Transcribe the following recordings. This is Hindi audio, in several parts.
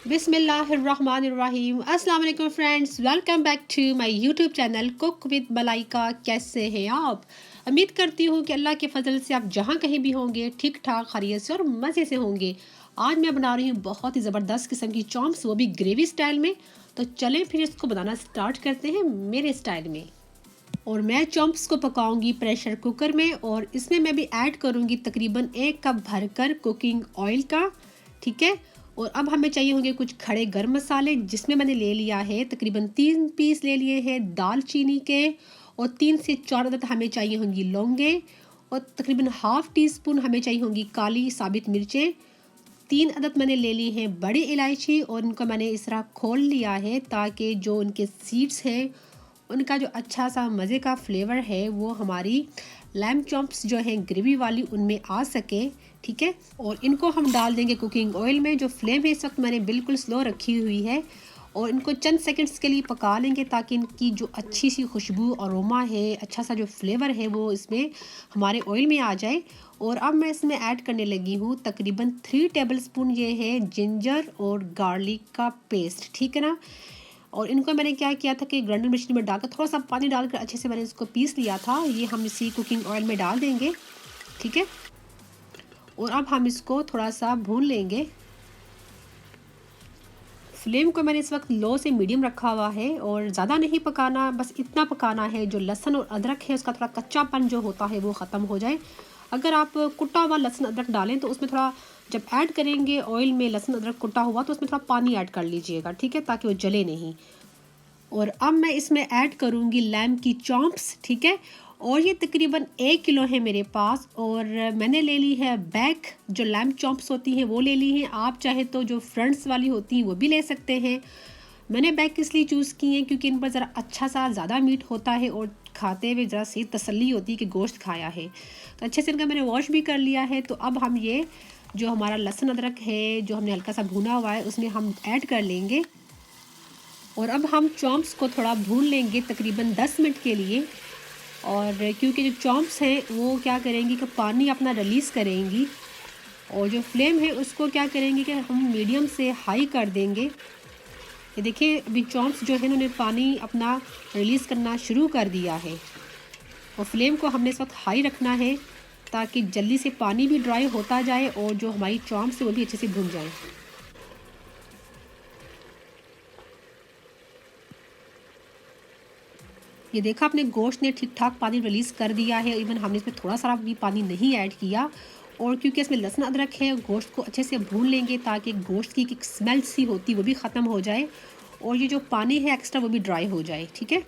बिस्मिल्लाहिर्रहमानिर्रहीम। अस्सलाम वालेकुम friends, welcome back to my YouTube channel cook with Malaika. कैसे हैं आप? उम्मीद करती हूँ कि अल्लाह के फजल से आप जहाँ कहीं भी होंगे ठीक ठाक खैरियत से और मज़े से होंगे। आज मैं बना रही हूँ बहुत ही ज़बरदस्त किस्म की चॉम्प्स, वो भी ग्रेवी स्टाइल में। तो चलें फिर इसको बनाना स्टार्ट करते हैं मेरे स्टाइल में। और मैं चॉम्प्स को पकाऊंगी प्रेशर कुकर में, और इसमें मैं भी ऐड करूंगी तकरीबन 1 कप भरकर कुकिंग ऑयल का। ठीक है। और अब हमें चाहिए होंगे कुछ खड़े गर्म मसाले, जिसमें मैंने ले लिया है तकरीबन 3 पीस ले लिए हैं दालचीनी के, और 3 से 4 अदद हमें चाहिए होंगी लौंगे, और तकरीबन हाफ टी स्पून हमें चाहिए होंगी काली साबित मिर्चें। 3 अदद मैंने ले ली हैं बड़ी इलायची, और इनको मैंने इस तरह खोल लिया है ताकि जो उनके सीड्स हैं उनका जो अच्छा सा मज़े का फ्लेवर है वो हमारी लैम्ब चॉप्स जो है ग्रेवी वाली उनमें आ सके। ठीक है। और इनको हम डाल देंगे कुकिंग ऑयल में। जो फ्लेम है इस वक्त मैंने बिल्कुल स्लो रखी हुई है, और इनको चंद सेकंड्स के लिए पका लेंगे ताकि इनकी जो अच्छी सी खुशबू अरोमा है, अच्छा सा जो फ्लेवर है वो इसमें हमारे ऑयल में आ जाए। और अब मैं इसमें ऐड करने लगी हूँ तकरीबन 3 टेबल स्पून ये है जिंजर और गार्लिक का पेस्ट। ठीक है ना। और इनको मैंने क्या किया था कि ग्राइंडर मशीन में डालकर थोड़ा सा पानी डालकर अच्छे से मैंने इसको पीस लिया था। ये हम इसी कुकिंग ऑयल में डाल देंगे। ठीक है। और अब हम इसको थोड़ा सा भून लेंगे। फ्लेम को मैंने इस वक्त लो से मीडियम रखा हुआ है, और ज़्यादा नहीं पकाना, बस इतना पकाना है जो लहसुन और अदरक है उसका थोड़ा कच्चापन जो होता है वो ख़त्म हो जाए। अगर आप कुटा हुआ लहसुन अदरक डालें तो उसमें थोड़ा, जब ऐड करेंगे ऑयल में लहसुन अदरक कुटा हुआ तो उसमें थोड़ा पानी ऐड कर लीजिएगा। ठीक है, ताकि वो जले नहीं। और अब मैं इसमें ऐड करूँगी लैम्ब की चॉम्प्स। ठीक है। और ये तकरीबन 1 किलो है मेरे पास, और मैंने ले ली है बैक जो लैम्ब चॉम्प्स होती हैं वो ले ली हैं। आप चाहे तो जो फ्रंट्स वाली होती हैं वो भी ले सकते हैं। मैंने बैक इसलिए चूज़ की हैं क्योंकि इन पर ज़रा अच्छा सा ज़्यादा मीट होता है, और खाते हुए ज़रा सी तसल्ली होती है कि गोश्त खाया है। तो अच्छे से इनका मैंने वॉश भी कर लिया है। तो अब हम ये जो हमारा लहसुन अदरक है जो हमने हल्का सा भुना हुआ है उसमें हम ऐड कर लेंगे। और अब हम चॉम्प्स को थोड़ा भून लेंगे तकरीबन 10 मिनट के लिए। और क्योंकि जो चॉम्प्स हैं वो क्या करेंगी कि पानी अपना रिलीज़ करेंगी, और जो फ्लेम है उसको क्या करेंगे कि हम मीडियम से हाई कर देंगे। ये देखिए अभी चॉम्प्स जो है उन्होंने पानी अपना रिलीज़ करना शुरू कर दिया है, और फ्लेम को हमने इस वक्त हाई रखना है ताकि जल्दी से पानी भी ड्राई होता जाए और जो हमारी चॉम्प्स है वो भी अच्छे से भुन जाए। ये देखा आपने, गोश्त ने ठीक ठाक पानी रिलीज़ कर दिया है। इवन हमने इसमें थोड़ा सा भी पानी नहीं ऐड किया, और क्योंकि इसमें लहसुन अदरक है गोश्त को अच्छे से भून लेंगे ताकि गोश्त की एक स्मेल सी होती वो भी ख़त्म हो जाए, और ये जो पानी है एक्स्ट्रा वो भी ड्राई हो जाए। ठीक है।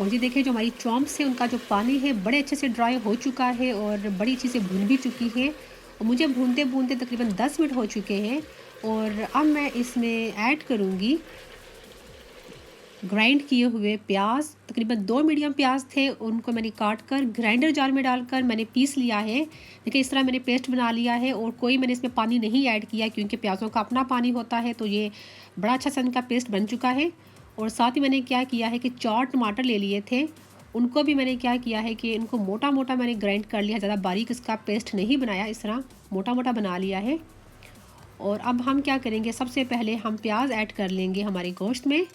और ये देखिए जो हमारी चॉम्प्स है उनका जो पानी है बड़े अच्छे से ड्राई हो चुका है, और बड़ी अच्छी से भून भी चुकी है। और मुझे भूनते भूनते तकरीबन 10 मिनट हो चुके हैं। और अब मैं इसमें ऐड करूँगी ग्राइंड किए हुए प्याज। तकरीबन 2 मीडियम प्याज थे, उनको मैंने काट कर ग्राइंडर जार में डालकर मैंने पीस लिया है। देखिए इस तरह मैंने पेस्ट बना लिया है, और कोई मैंने इसमें पानी नहीं ऐड किया क्योंकि प्याज़ों का अपना पानी होता है। तो ये बड़ा अच्छा सा इनका पेस्ट बन चुका है। और साथ ही मैंने क्या किया है कि 4 टमाटर ले लिए थे, उनको भी मैंने क्या किया है कि इनको मोटा मोटा मैंने ग्राइंड कर लिया, ज़्यादा बारीक इसका पेस्ट नहीं बनाया, इस तरह मोटा मोटा बना लिया है। और अब हम क्या करेंगे, सबसे पहले हम प्याज ऐड कर लेंगे हमारे गोश्त में,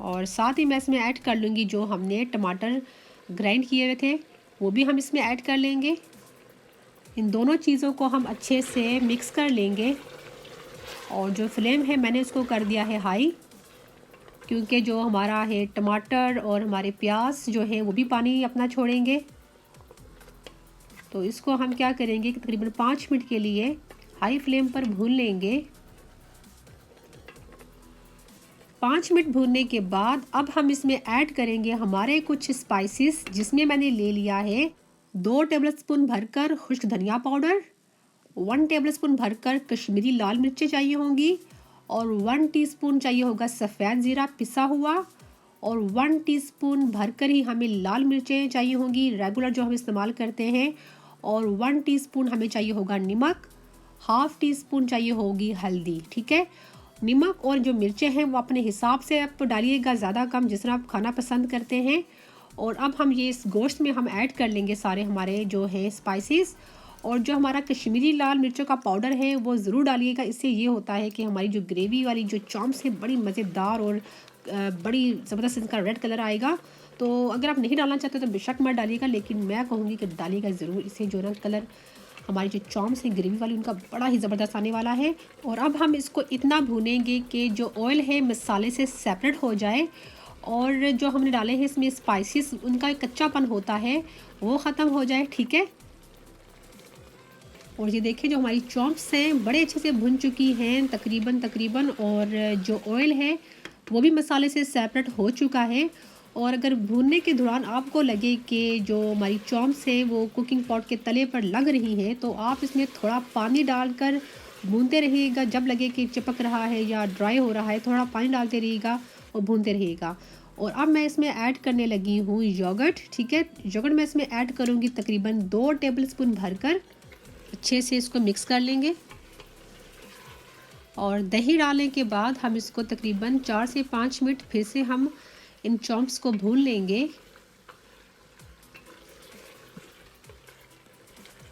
और साथ ही मैं इसमें ऐड कर लूँगी जो हमने टमाटर ग्राइंड किए हुए थे वो भी हम इसमें ऐड कर लेंगे। इन दोनों चीज़ों को हम अच्छे से मिक्स कर लेंगे, और जो फ्लेम है मैंने उसको कर दिया है हाई, क्योंकि जो हमारा है टमाटर और हमारे प्याज जो है वो भी पानी अपना छोड़ेंगे। तो इसको हम क्या करेंगे कि तकरीबन 5 मिनट के लिए हाई फ्लेम पर भून लेंगे। 5 मिनट भूनने के बाद अब हम इसमें ऐड करेंगे हमारे कुछ स्पाइसेस, जिसमें मैंने ले लिया है 2 टेबलस्पून भरकर खुश्क धनिया पाउडर, 1 टेबलस्पून भरकर कश्मीरी लाल मिर्चें चाहिए होंगी, और 1 टीस्पून चाहिए होगा सफ़ेद ज़ीरा पिसा हुआ, और 1 टीस्पून भरकर ही हमें लाल मिर्चें चाहिए होंगी रेगुलर जो हम इस्तेमाल करते हैं, और 1 टीस्पून हमें चाहिए होगा नमक, हाफ़ टी स्पून चाहिए होगी हल्दी। ठीक है। नमक और जो मिर्चें हैं वो अपने हिसाब से आप डालिएगा, ज़्यादा कम जिस तरह आप खाना पसंद करते हैं। और अब हम ये इस गोश्त में हम ऐड कर लेंगे सारे हमारे जो है स्पाइसेस, और जो हमारा कश्मीरी लाल मिर्चों का पाउडर है वो ज़रूर डालिएगा। इससे ये होता है कि हमारी जो ग्रेवी वाली जो चॉम्प्स है बड़ी मज़ेदार और बड़ी ज़बरदस्त इनका रेड कलर आएगा। तो अगर आप नहीं डालना चाहते तो बेशक मत डालिएगा, लेकिन मैं कहूँगी कि डालिएगा ज़रूर। इससे जो ना कलर हमारी जो चॉम्प्स है ग्रेवी वाली उनका बड़ा ही ज़बरदस्त आने वाला है। और अब हम इसको इतना भूनेंगे कि जो ऑयल है मसाले से सेपरेट हो जाए, और जो हमने डाले हैं इसमें स्पाइसेस उनका एक कच्चापन होता है वो ख़त्म हो जाए। ठीक है, और ये देखिए जो हमारी चॉम्प्स हैं बड़े अच्छे से भुन चुकी हैं तकरीबन, और जो ऑयल है वो भी मसाले से सेपरेट हो चुका है। और अगर भूनने के दौरान आपको लगे कि जो हमारी चॉम्प्स है वो कुकिंग पॉट के तले पर लग रही हैं, तो आप इसमें थोड़ा पानी डालकर भूनते रहिएगा। जब लगे कि चिपक रहा है या ड्राई हो रहा है, थोड़ा पानी डालते रहिएगा और भूनते रहिएगा। और अब मैं इसमें ऐड करने लगी हूँ योगर्ट। ठीक है, योगर्ट मैं इसमें ऐड करूँगी तकरीबन 2 टेबलस्पून भरकर। अच्छे से इसको मिक्स कर लेंगे, और दही डालने के बाद हम इसको तकरीबन 4 से 5 मिनट फिर से हम इन चॉम्प्स को भून लेंगे।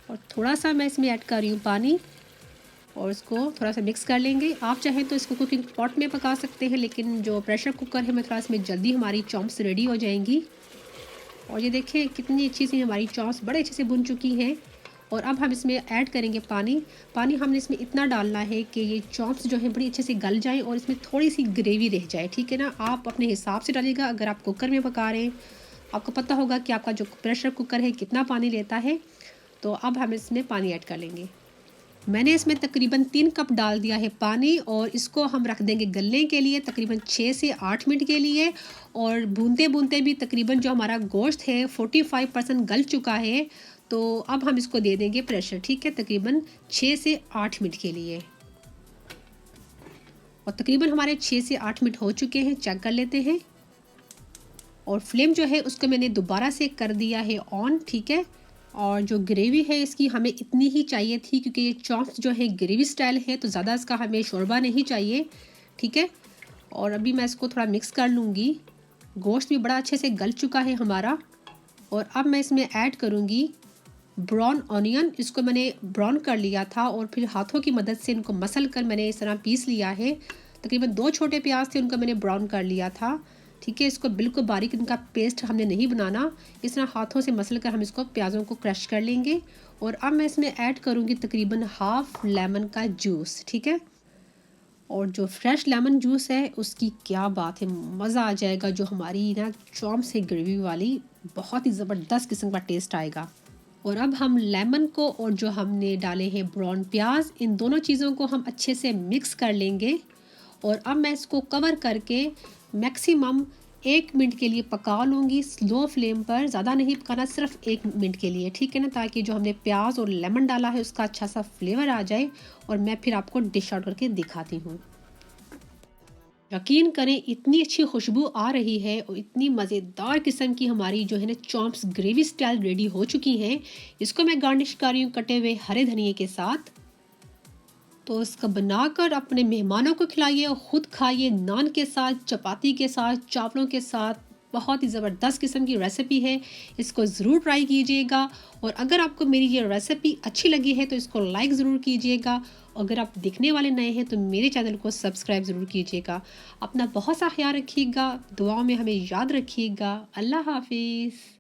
और थोड़ा सा मैं इसमें ऐड कर रही हूँ पानी, और इसको थोड़ा सा मिक्स कर लेंगे। आप चाहें तो इसको कुकिंग पॉट में पका सकते हैं, लेकिन जो प्रेशर कुकर है मैं थोड़ा इसमें जल्दी हमारी चॉम्प्स रेडी हो जाएंगी। और ये देखें कितनी अच्छी सी हमारी चॉम्प्स बड़े अच्छे से भुन चुकी हैं। और अब हम इसमें ऐड करेंगे पानी हमने इसमें इतना डालना है कि ये चॉम्प्स जो है बड़ी अच्छे से गल जाएं और इसमें थोड़ी सी ग्रेवी रह जाए। ठीक है ना, आप अपने हिसाब से डालिएगा। अगर आप कुकर में पका रहे हैं, आपको पता होगा कि आपका जो प्रेशर कुकर है कितना पानी लेता है। तो अब हम इसमें पानी ऐड कर लेंगे। मैंने इसमें तकरीबन 3 कप डाल दिया है पानी, और इसको हम रख देंगे गलने के लिए तकरीबन 6 से 8 मिनट के लिए। और भूनते भूनते भी तकरीबन जो हमारा गोश्त है 45% गल चुका है। तो अब हम इसको दे देंगे प्रेशर। ठीक है, तकरीबन 6 से 8 मिनट के लिए। और तकरीबन हमारे 6 से 8 मिनट हो चुके हैं, चेक कर लेते हैं। और फ्लेम जो है उसको मैंने दोबारा से कर दिया है ऑन। ठीक है, और जो ग्रेवी है इसकी हमें इतनी ही चाहिए थी, क्योंकि ये चॉम्प्स जो है ग्रेवी स्टाइल है तो ज़्यादा इसका हमें शोरबा नहीं चाहिए। ठीक है, और अभी मैं इसको थोड़ा मिक्स कर लूँगी। गोश्त भी बड़ा अच्छे से गल चुका है हमारा। और अब मैं इसमें ऐड करूँगी ब्राउन ऑनियन। इसको मैंने ब्राउन कर लिया था और फिर हाथों की मदद से इनको मसल कर मैंने इस तरह पीस लिया है। तकरीबन 2 छोटे प्याज थे, उनको मैंने ब्राउन कर लिया था। ठीक है, इसको बिल्कुल बारीक इनका पेस्ट हमने नहीं बनाना, इस तरह हाथों से मसल कर हम इसको प्याज़ों को क्रश कर लेंगे। और अब मैं इसमें ऐड करूँगी तकरीबन हाफ़ लेमन का जूस। ठीक है, और जो फ्रेश लेमन जूस है उसकी क्या बात है, मज़ा आ जाएगा। जो हमारी ना चॉम्प्स है ग्रेवी वाली, बहुत ही ज़बरदस्त किस्म का टेस्ट आएगा। और अब हम लेमन को और जो हमने डाले हैं ब्राउन प्याज, इन दोनों चीज़ों को हम अच्छे से मिक्स कर लेंगे। और अब मैं इसको कवर करके मैक्सिमम 1 मिनट के लिए पका लूँगी स्लो फ्लेम पर। ज़्यादा नहीं पकाना, सिर्फ 1 मिनट के लिए। ठीक है ना, ताकि जो हमने प्याज और लेमन डाला है उसका अच्छा सा फ्लेवर आ जाए। और मैं फिर आपको डिश आउट करके दिखाती हूँ। यकीन करें इतनी अच्छी खुशबू आ रही है और इतनी मज़ेदार किस्म की हमारी जो है ना चॉम्प्स ग्रेवी स्टाइल रेडी हो चुकी हैं। इसको मैं गार्निश कर रही हूँ कटे हुए हरे धनिए के साथ। तो इसका बनाकर अपने मेहमानों को खिलाइए और ख़ुद खाइए, नान के साथ, चपाती के साथ, चावलों के साथ। बहुत ही ज़बरदस्त किस्म की रेसिपी है, इसको ज़रूर ट्राई कीजिएगा। और अगर आपको मेरी ये रेसिपी अच्छी लगी है तो इसको लाइक ज़रूर कीजिएगा। अगर आप देखने वाले नए हैं तो मेरे चैनल को सब्सक्राइब ज़रूर कीजिएगा। अपना बहुत सा ख्याल रखिएगा, दुआओं में हमें याद रखिएगा। अल्लाह हाफिज़।